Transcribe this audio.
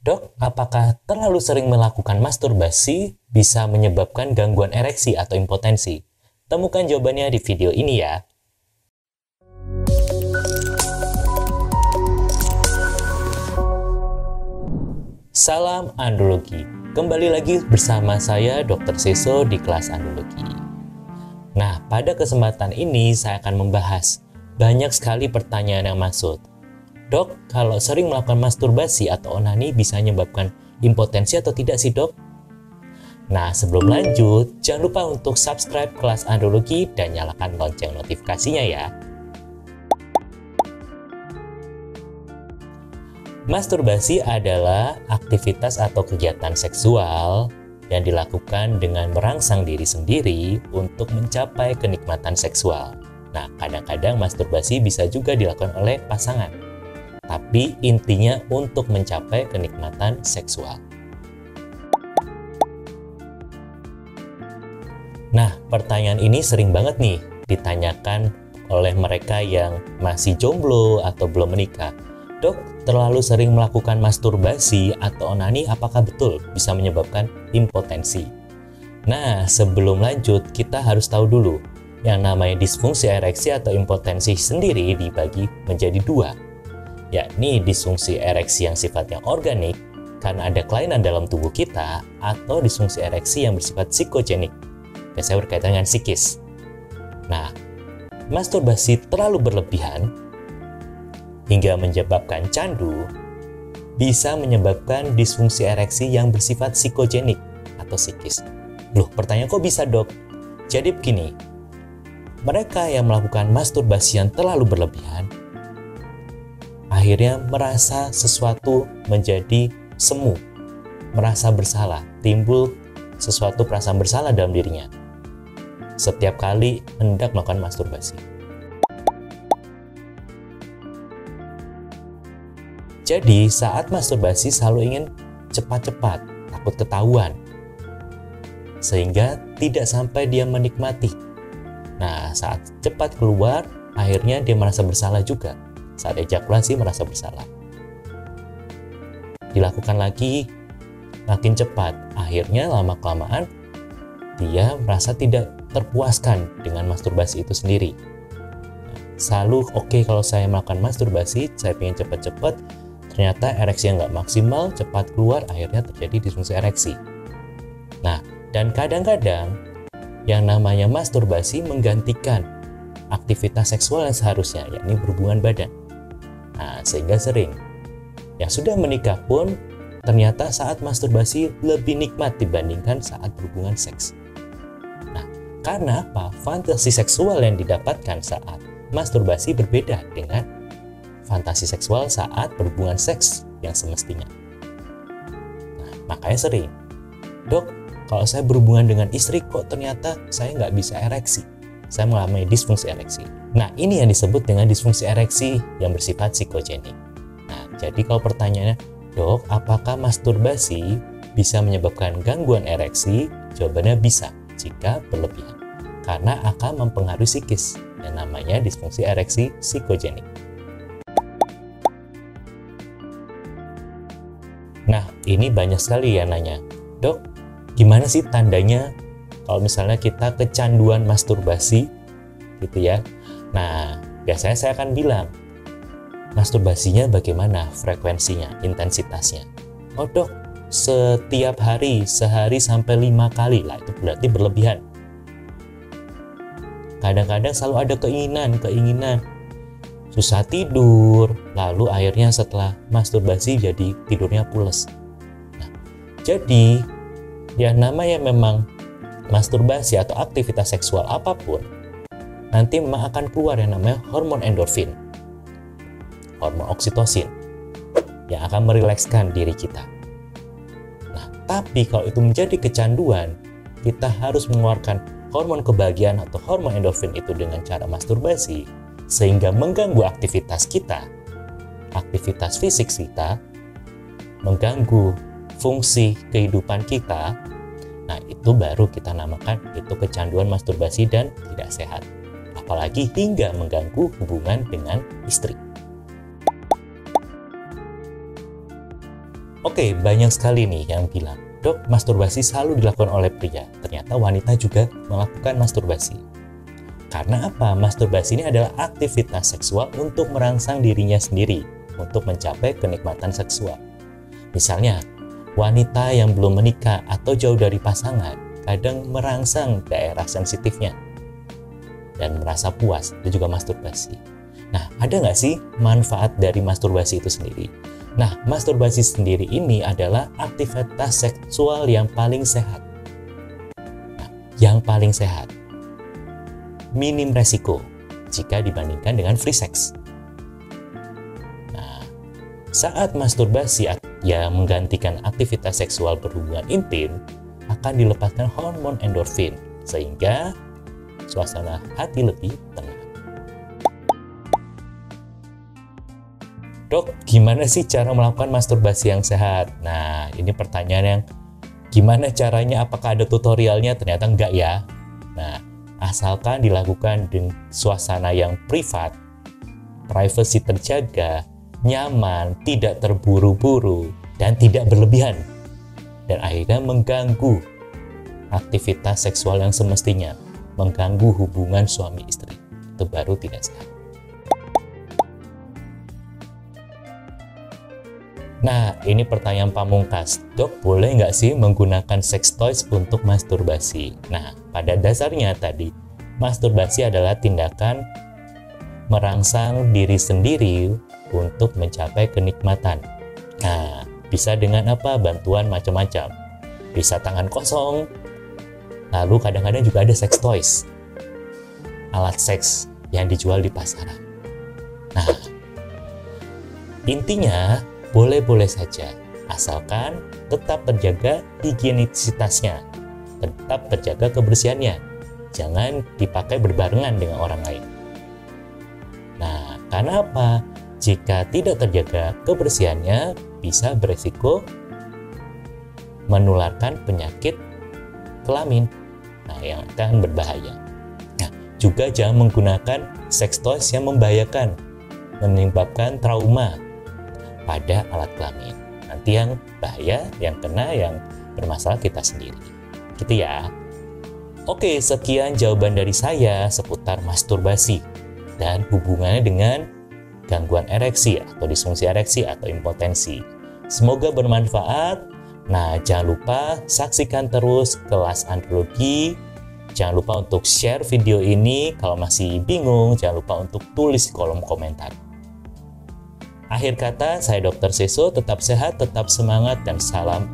Dok, apakah terlalu sering melakukan masturbasi bisa menyebabkan gangguan ereksi atau impotensi? Temukan jawabannya di video ini ya. Salam andrologi. Kembali lagi bersama saya Dr. Seso di kelas andrologi. Nah, pada kesempatan ini saya akan membahas banyak sekali pertanyaan yang masuk. Dok, kalau sering melakukan masturbasi atau onani bisa menyebabkan impotensi atau tidak sih, Dok? Nah, sebelum lanjut, jangan lupa untuk subscribe kelas andrologi dan nyalakan lonceng notifikasinya ya. Masturbasi adalah aktivitas atau kegiatan seksual yang dilakukan dengan merangsang diri sendiri untuk mencapai kenikmatan seksual. Nah, kadang-kadang masturbasi bisa juga dilakukan oleh pasangan, tapi intinya untuk mencapai kenikmatan seksual. Nah, pertanyaan ini sering banget nih ditanyakan oleh mereka yang masih jomblo atau belum menikah. Dok, terlalu sering melakukan masturbasi atau onani apakah betul bisa menyebabkan impotensi? Nah, sebelum lanjut, kita harus tahu dulu yang namanya disfungsi ereksi atau impotensi sendiri dibagi menjadi dua, yakni disfungsi ereksi yang sifatnya organik karena ada kelainan dalam tubuh kita, atau disfungsi ereksi yang bersifat psikogenik, biasanya berkaitan dengan psikis. Nah, masturbasi terlalu berlebihan hingga menyebabkan candu bisa menyebabkan disfungsi ereksi yang bersifat psikogenik atau psikis. Loh, pertanyaan kok bisa, Dok? Jadi begini, mereka yang melakukan masturbasi yang terlalu berlebihan akhirnya merasa sesuatu menjadi semu, merasa bersalah, timbul sesuatu perasaan bersalah dalam dirinya setiap kali hendak melakukan masturbasi. Jadi saat masturbasi selalu ingin cepat-cepat, takut ketahuan, sehingga tidak sampai dia menikmati. Nah, saat cepat keluar, akhirnya dia merasa bersalah juga. Saat ejakulasi merasa bersalah. Dilakukan lagi makin cepat, akhirnya lama-kelamaan dia merasa tidak terpuaskan dengan masturbasi itu sendiri. Selalu oke, kalau saya melakukan masturbasi, saya ingin cepat-cepat, ternyata ereksi yang nggak maksimal, cepat keluar, akhirnya terjadi disfungsi ereksi. Nah, dan kadang-kadang yang namanya masturbasi menggantikan aktivitas seksual yang seharusnya, yakni berhubungan badan. Nah, sehingga sering yang sudah menikah pun ternyata saat masturbasi lebih nikmat dibandingkan saat berhubungan seks. Nah, karena apa? Fantasi seksual yang didapatkan saat masturbasi berbeda dengan fantasi seksual saat berhubungan seks yang semestinya. Nah, makanya sering, Dok, kalau saya berhubungan dengan istri kok ternyata saya nggak bisa ereksi, saya mengalami disfungsi ereksi. Nah, ini yang disebut dengan disfungsi ereksi yang bersifat psikogenik. Nah, jadi kalau pertanyaannya, Dok, apakah masturbasi bisa menyebabkan gangguan ereksi? Jawabannya bisa jika berlebihan, karena akan mempengaruhi psikis yang namanya disfungsi ereksi psikogenik. Nah, ini banyak sekali yang nanya, Dok, gimana sih tandanya kalau misalnya kita kecanduan masturbasi gitu ya? Nah, biasanya saya akan bilang, masturbasinya bagaimana, frekuensinya, intensitasnya. Oh, Dok, setiap hari, sehari sampai 5 kali lah, itu berarti berlebihan. Kadang-kadang selalu ada keinginan, susah tidur, lalu akhirnya setelah masturbasi jadi tidurnya pules. Nah, jadi yang namanya memang masturbasi atau aktivitas seksual apapun, nanti memang akan keluar yang namanya hormon endorfin, hormon oksitosin, yang akan merilekskan diri kita. Nah, tapi kalau itu menjadi kecanduan, kita harus mengeluarkan hormon kebahagiaan atau hormon endorfin itu dengan cara masturbasi, sehingga mengganggu aktivitas kita, aktivitas fisik kita, mengganggu fungsi kehidupan kita. Nah, itu baru kita namakan itu kecanduan masturbasi dan tidak sehat. Apalagi hingga mengganggu hubungan dengan istri. Oke, banyak sekali nih yang bilang, "Dok, masturbasi selalu dilakukan oleh pria." Ternyata wanita juga melakukan masturbasi. Karena apa? Masturbasi ini adalah aktivitas seksual untuk merangsang dirinya sendiri untuk mencapai kenikmatan seksual. Misalnya, wanita yang belum menikah atau jauh dari pasangan kadang merangsang daerah sensitifnya dan merasa puas, itu juga masturbasi. Nah, ada nggak sih manfaat dari masturbasi itu sendiri? Nah, masturbasi sendiri ini adalah aktivitas seksual yang paling sehat. Nah, yang paling sehat. Minim resiko jika dibandingkan dengan free sex. Nah, saat masturbasi yang menggantikan aktivitas seksual berhubungan intim, akan dilepaskan hormon endorfin, sehingga suasana hati lebih tenang. Dok, gimana sih cara melakukan masturbasi yang sehat? Nah, ini pertanyaan yang gimana caranya, apakah ada tutorialnya? Ternyata enggak ya. Nah, asalkan dilakukan dengan suasana yang privat, privasi terjaga, nyaman, tidak terburu-buru, dan tidak berlebihan. Dan akhirnya mengganggu aktivitas seksual yang semestinya, mengganggu hubungan suami istri. Itu baru tidak sehat. Nah, ini pertanyaan pamungkas. Dok, boleh nggak sih menggunakan sex toys untuk masturbasi? Nah, pada dasarnya tadi, masturbasi adalah tindakan merangsang diri sendiri untuk mencapai kenikmatan. Nah, bisa dengan apa? Bantuan macam-macam. Bisa tangan kosong, lalu kadang-kadang juga ada sex toys, alat seks yang dijual di pasaran. Nah, intinya boleh-boleh saja, asalkan tetap terjaga higienisitasnya, tetap terjaga kebersihannya. Jangan dipakai berbarengan dengan orang lain. Nah, karena apa? Jika tidak terjaga kebersihannya, bisa beresiko menularkan penyakit kelamin, nah, yang akan berbahaya. Nah, juga jangan menggunakan sex toys yang membahayakan, menyebabkan trauma pada alat kelamin. Nanti yang bahaya, yang kena, yang bermasalah kita sendiri. Gitu ya. Oke, sekian jawaban dari saya seputar masturbasi dan hubungannya dengan gangguan ereksi atau disfungsi ereksi atau impotensi. Semoga bermanfaat. Nah, jangan lupa saksikan terus kelas andrologi. Jangan lupa untuk share video ini. Kalau masih bingung, jangan lupa untuk tulis di kolom komentar. Akhir kata, saya Dr. Seso, tetap sehat, tetap semangat, dan salam